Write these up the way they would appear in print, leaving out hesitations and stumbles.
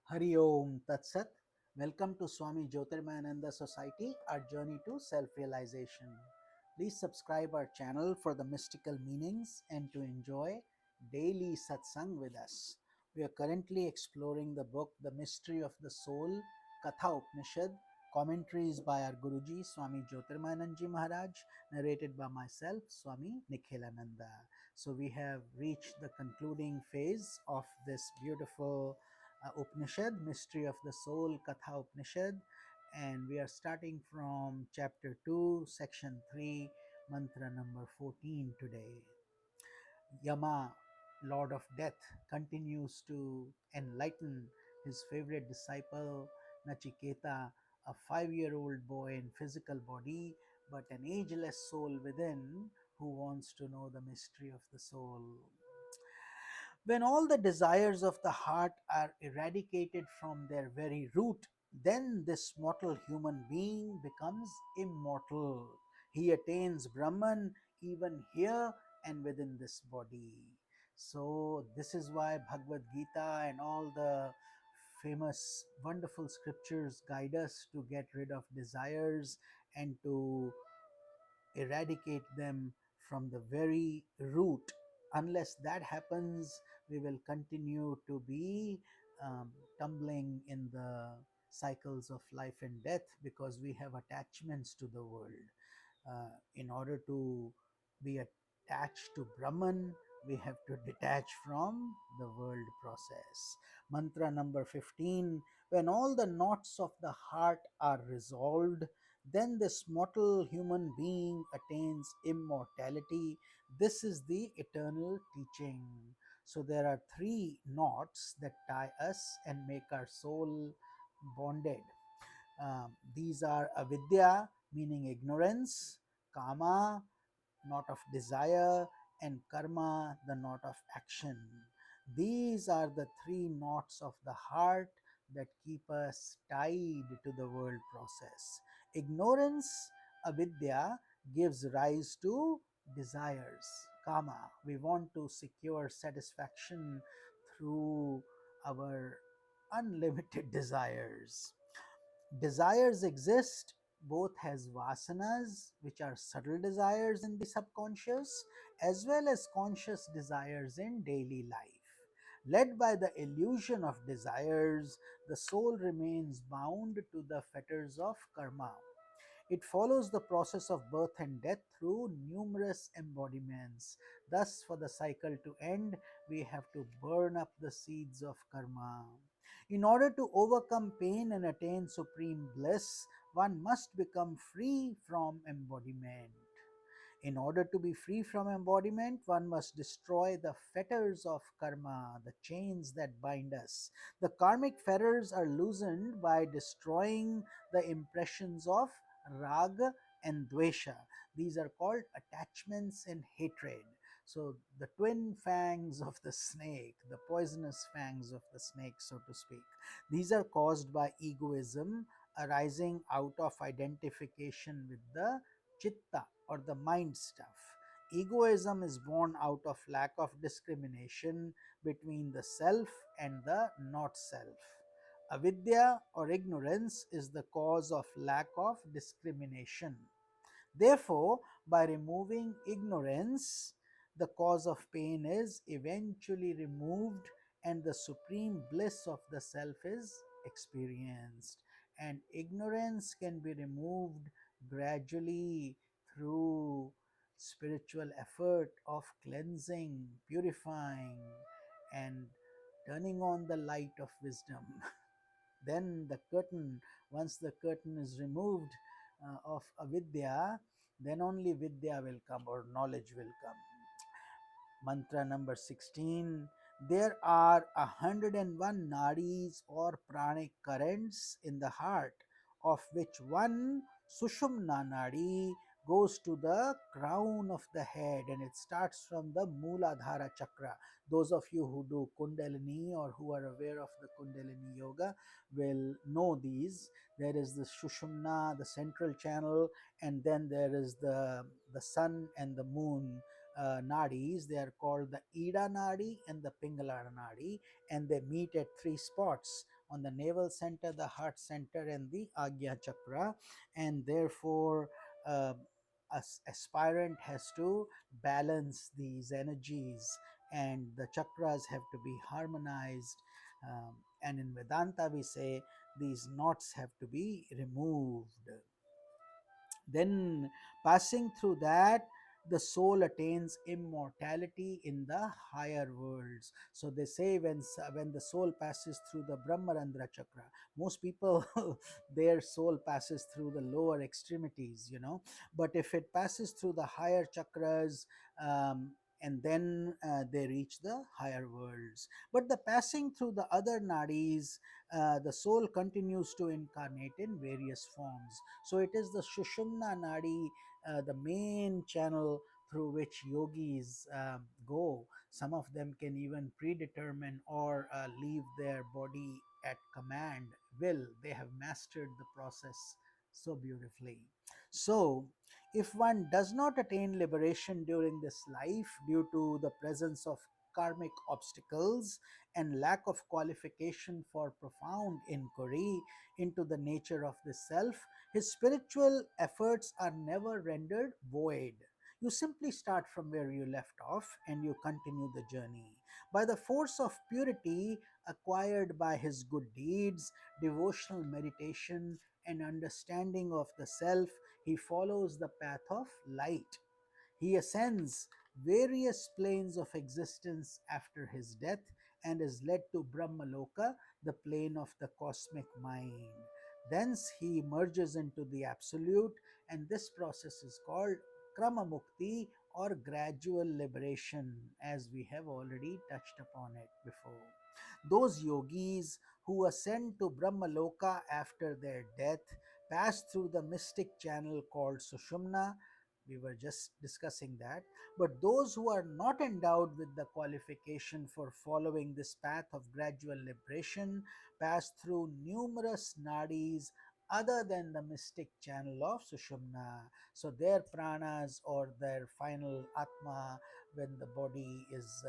Hari Om Tat Sat. Welcome to Swami Jyotirmayananda Society, our journey to self-realization. Please subscribe our channel for the mystical meanings and to enjoy daily satsang with us. We are currently exploring the book The Mystery of the Soul, Katha Upanishad, commentaries by our Guruji Swami Jyotirmayananda Maharaj, narrated by myself, Swami Nikhilananda. So we have reached the concluding phase of this beautiful Upanishad, Mystery of the Soul, Katha Upanishad, and we are starting from chapter 2, section 3, mantra number 14 today. Yama, Lord of Death, continues to enlighten his favorite disciple, Nachiketa, a 5-year-old boy in physical body, but an ageless soul within who wants to know the mystery of the soul. When all the desires of the heart are eradicated from their very root, then this mortal human being becomes immortal. He attains Brahman even here and within this body. So, this is why Bhagavad Gita and all the famous, wonderful scriptures guide us to get rid of desires and to eradicate them from the very root. Unless that happens, we will continue to be tumbling in the cycles of life and death because we have attachments to the world. In order to be attached to Brahman, we have to detach from the world process. Mantra number 15. When all the knots of the heart are resolved, then this mortal human being attains immortality. This is the eternal teaching. So there are three knots that tie us and make our soul bonded. These are avidya, meaning ignorance, kama, knot of desire, and karma, the knot of action. These are the three knots of the heart that keep us tied to the world process. Ignorance, avidya, gives rise to desires, kama. We want to secure satisfaction through our unlimited desires. Desires exist both as vasanas, which are subtle desires in the subconscious, as well as conscious desires in daily life. Led by the illusion of desires, the soul remains bound to the fetters of karma. It follows the process of birth and death through numerous embodiments. Thus, for the cycle to end, we have to burn up the seeds of karma. In order to overcome pain and attain supreme bliss, one must become free from embodiment. In order to be free from embodiment, one must destroy the fetters of karma, the chains that bind us. The karmic fetters are loosened by destroying the impressions of raga and dvesha. These are called attachments and hatred. So, the twin fangs of the snake, the poisonous fangs of the snake, so to speak, these are caused by egoism arising out of identification with the chitta or the mind stuff. Egoism is born out of lack of discrimination between the self and the not self. Avidya or ignorance is the cause of lack of discrimination. Therefore, by removing ignorance, the cause of pain is eventually removed and the supreme bliss of the self is experienced. And ignorance can be removed gradually through spiritual effort of cleansing, purifying, and turning on the light of wisdom. Then the curtain, once the curtain is removed of avidya, then only vidya will come or knowledge will come. Mantra number 16. There are 101 nadis or pranic currents in the heart, of which one, Sushumna Nadi, goes to the crown of the head and it starts from the Mooladhara chakra. Those of you who do Kundalini or who are aware of the Kundalini yoga will know these. There is the Sushumna, the central channel, and then there is the sun and the moon nadis. They are called the Ida Nadi and the Pingala Nadi, and they meet at three spots. on the navel center, the heart center, and the Agya chakra. And therefore, uh, aspirant has to balance these energies, and the chakras have to be harmonized. And in Vedanta, we say these knots have to be removed. Then, passing through that, the soul attains immortality in the higher worlds. So they say when the soul passes through the Brahmarandra chakra, most people their soul passes through the lower extremities, you know. But if it passes through the higher chakras, and then they reach the higher worlds. But the passing through the other nadis, the soul continues to incarnate in various forms. So it is the Shushumna Nadi, the main channel through which yogis go. Some of them can even predetermine or leave their body at command will. They have mastered the process so beautifully. So, if one does not attain liberation during this life due to the presence of karmic obstacles and lack of qualification for profound inquiry into the nature of the self, his spiritual efforts are never rendered void. You simply start from where you left off and you continue the journey. By the force of purity acquired by his good deeds, devotional meditation, and understanding of the self, he follows the path of light. He ascends various planes of existence after his death and is led to Brahmaloka, the plane of the cosmic mind. Thence he emerges into the absolute, and this process is called Krama Mukti, or gradual liberation, as we have already touched upon it before. Those yogis who ascend to Brahmaloka after their death pass through the mystic channel called Sushumna. We were just discussing that. But those who are not endowed with the qualification for following this path of gradual liberation pass through numerous nadis other than the mystic channel of Sushumna. So their pranas, or their final atma, when the body is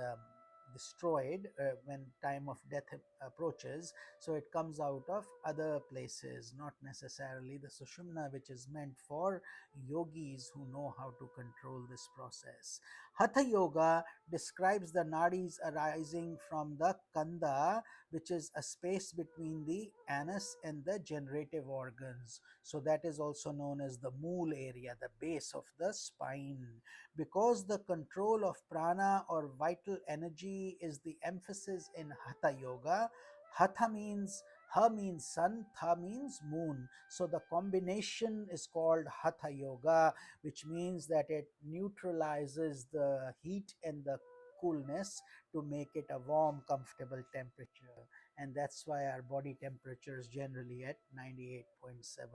destroyed, when time of death approaches, so it comes out of other places, not necessarily the Sushumna, which is meant for yogis who know how to control this process. Hatha Yoga describes the nadis arising from the kanda, which is a space between the anus and the generative organs. So that is also known as the mool area, the base of the spine. Because the control of prana or vital energy is the emphasis in Hatha Yoga, Hatha means Ha means sun, Tha means moon. So the combination is called Hatha Yoga, which means that it neutralizes the heat and the coolness to make it a warm, comfortable temperature. And that's why our body temperature is generally at 98.7.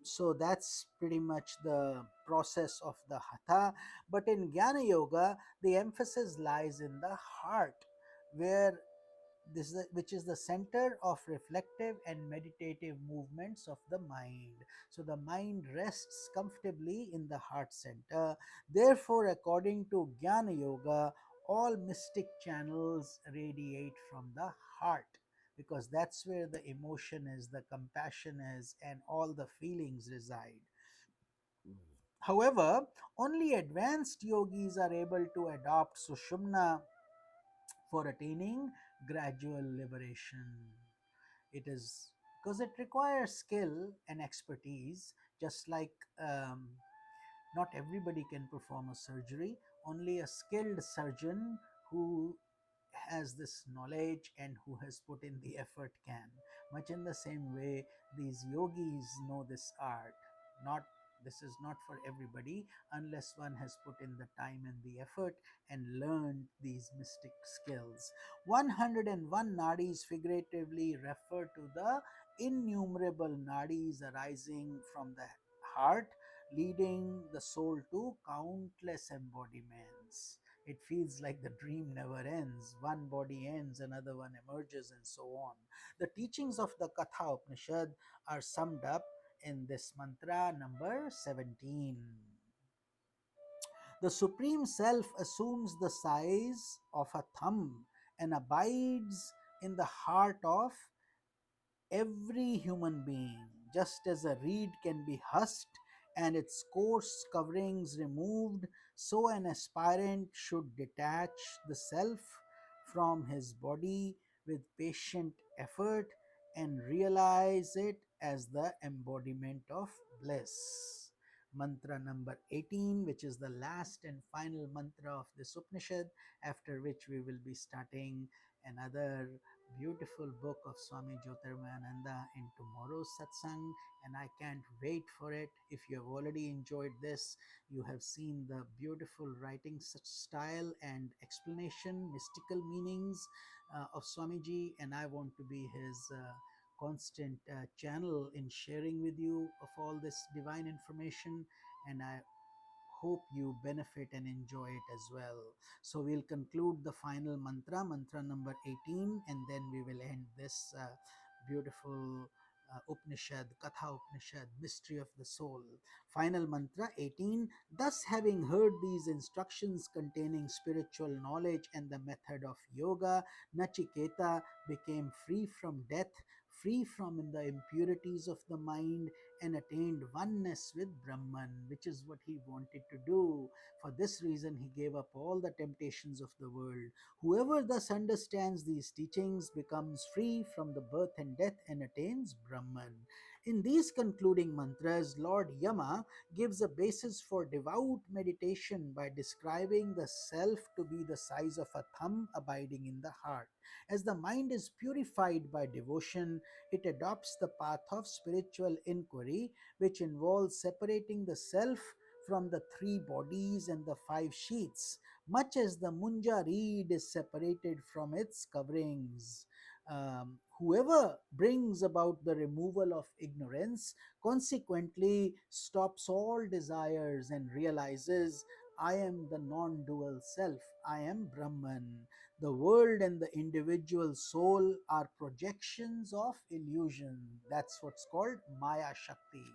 So that's pretty much the process of the Hatha. But in Jnana Yoga, the emphasis lies in the heart, where which is the center of reflective and meditative movements of the mind. So the mind rests comfortably in the heart center. Therefore, according to Jnana Yoga, all mystic channels radiate from the heart, because that's where the emotion is, the compassion is, and all the feelings reside. However, only advanced yogis are able to adopt Sushumna for attaining gradual liberation. It is because it requires skill and expertise, just like not everybody can perform a surgery. Only a skilled surgeon who has this knowledge and who has put in the effort can. Much in the same way, these yogis know this art. Not This is not for everybody unless one has put in the time and the effort and learned these mystic skills. 101 nadis figuratively refer to the innumerable nadis arising from the heart, leading the soul to countless embodiments. It feels like the dream never ends. One body ends, another one emerges, and so on. The teachings of the Katha Upanishad are summed up in this mantra number 17. The Supreme Self assumes the size of a thumb and abides in the heart of every human being, just as a reed can be husked and its coarse coverings removed, so an aspirant should detach the self from his body with patient effort and realize it as the embodiment of bliss. Mantra number 18, which is the last and final mantra of this Upanishad, after which we will be starting another beautiful book of Swami Jyotirmayananda in tomorrow's satsang, and I can't wait for it. If you have already enjoyed this, you have seen the beautiful writing style and explanation, mystical meanings of Swamiji, and I want to be his constant channel in sharing with you of all this divine information, and I hope you benefit and enjoy it as well. So we'll conclude the final mantra, mantra number 18, and then we will end this beautiful Upanishad, Katha Upanishad, mystery of the soul. Final mantra 18. Thus, having heard these instructions containing spiritual knowledge and the method of yoga, Nachiketa became free from death, free from the impurities of the mind, and attained oneness with Brahman, which is what he wanted to do. For this reason, he gave up all the temptations of the world. Whoever thus understands these teachings becomes free from the birth and death and attains Brahman. In these concluding mantras, Lord Yama gives a basis for devout meditation by describing the self to be the size of a thumb abiding in the heart. As the mind is purified by devotion, it adopts the path of spiritual inquiry, which involves separating the self from the three bodies and the five sheaths, much as the munja reed is separated from its coverings. Whoever brings about the removal of ignorance consequently stops all desires and realizes, I am the non dual self, I am Brahman. The world and the individual soul are projections of illusion. That's what's called Maya Shakti,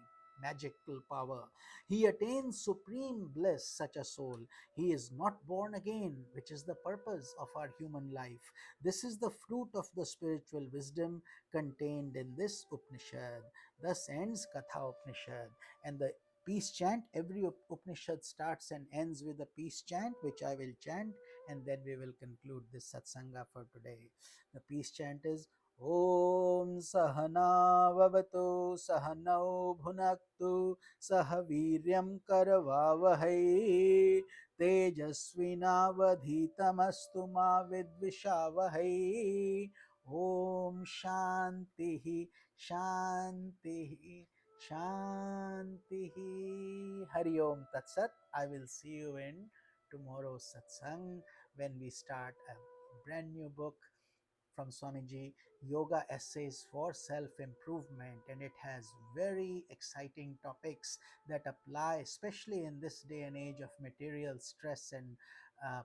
magical power. He attains supreme bliss, such a soul. He is not born again, which is the purpose of our human life. This is the fruit of the spiritual wisdom contained in this Upanishad. Thus ends Katha Upanishad. And the peace chant, every Upanishad starts and ends with a peace chant, which I will chant, and then we will conclude this satsanga for today. The peace chant is Om Sahana Vavatu Sahanau Bhunaktu Sahaviryam Karavavahai Tejasvinavadhitamastu Ma Vidvishavahai. Om Shanti Shanti Shanti. Hari Om Tat Sat. I will see you in tomorrow's satsang when we start a brand new book from Swamiji, Yoga Essays for Self Improvement, and it has very exciting topics that apply, especially in this day and age of material stress and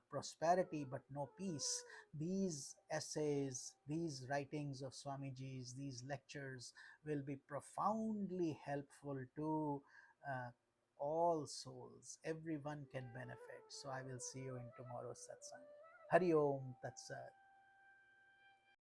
prosperity, but no peace. These essays, these writings of Swamiji's, these lectures will be profoundly helpful to all souls. Everyone can benefit. So I will see you in tomorrow's satsang. Hari Om Tat Sat.